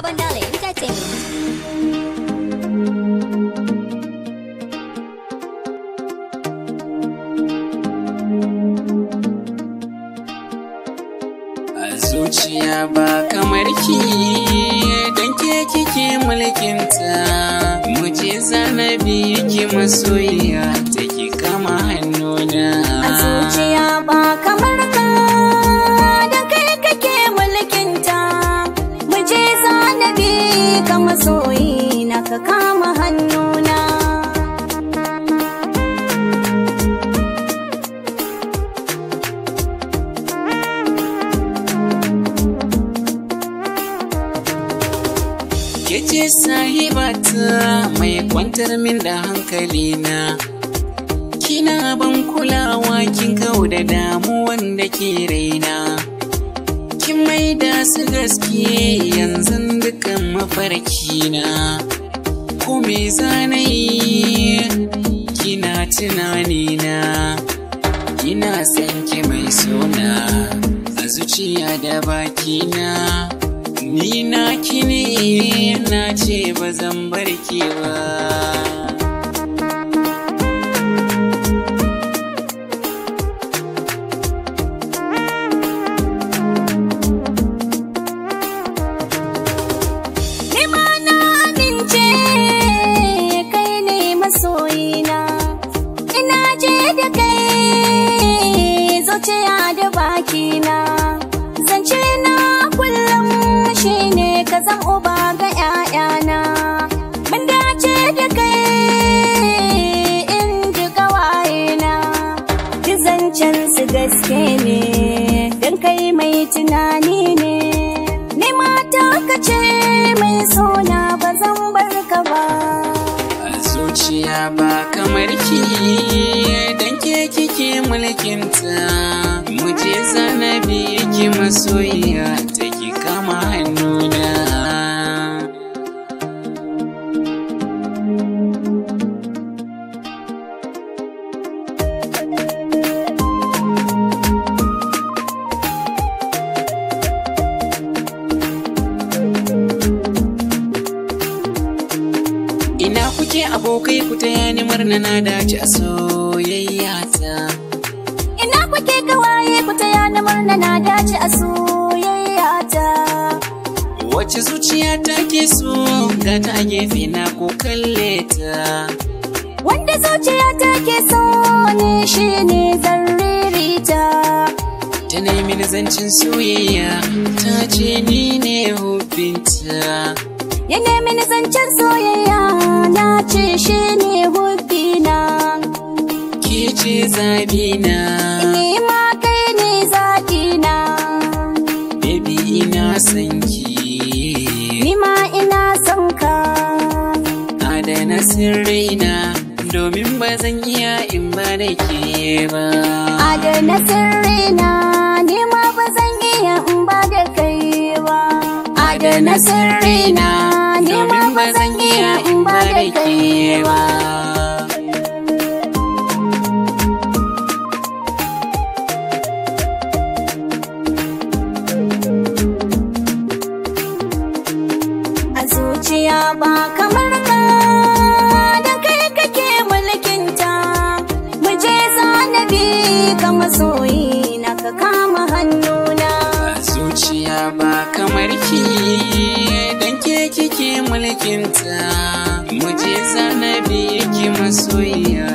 sabon entertainment. Zuciya ba kamar ki dan ke kike mulkinta, muje zanabi ki masoyiya take kama hannuna. Zuciya ba kamar ka dan kai kake mulkinta, muje zanabi ka masoyi na ka kama hannuna. Kece sahibata mai kwantar min da hankalina, kina ban kulawa kin kau da damuwan da ke raina, kin maida su gaske yanzu dukan mafarkina. Ko me zanayi kina tunanina, kina san ki mai sona a zuciya da bakina. Ni na kine na ce ba zan bar ki ba. Ni ma na amince kai ne masoyina, ina je da kai zuciya da bakina. Zance na kullum shine ka zan uba ga 'ya'yana. Mun dace da kai in ji ƙawayena, ki zancen su gaske ne don kai mai tunani ne. Ni mata ka ce mai sona ba zan bar ka ba. Zuciya ba kamar ki dan ke kike mulkinta, muje zanabi ki masoyiya take kama hannuna. Ina kuke abokai ku taya ni murna na dace a soyayya ta. Ina kuke kawaye ku taya ni murna na dace a soyayya ta. Wace zuciya ta ke so ga ta a gefe na ko kalle ta. Wanda zuciya ta ke so ne shi ne zarririta. Ta nemi zancin soyayya ta ce ni ne hubinta. Ya nemi zancen soyayya na ce shi ne hubbina. Ke ce zabina, Ni ma kai ne zaɓina. baby ina son ki. Ni ma ina son ka. Adana sirrina domin ba zan iya in ba da ke ba. Adana sirrina ni ma ba zan iya in ba da kai ba. Adana sirrina ni ma ba zan iya in ba da kai ba. A zuciya ba kamar ka da kai kake mulkinta, muje zanabi ka masoyi na ka kama hannuna. Zuciya ba kamar ki dan ke kike mulkinta, muje zanabi ki masoyiya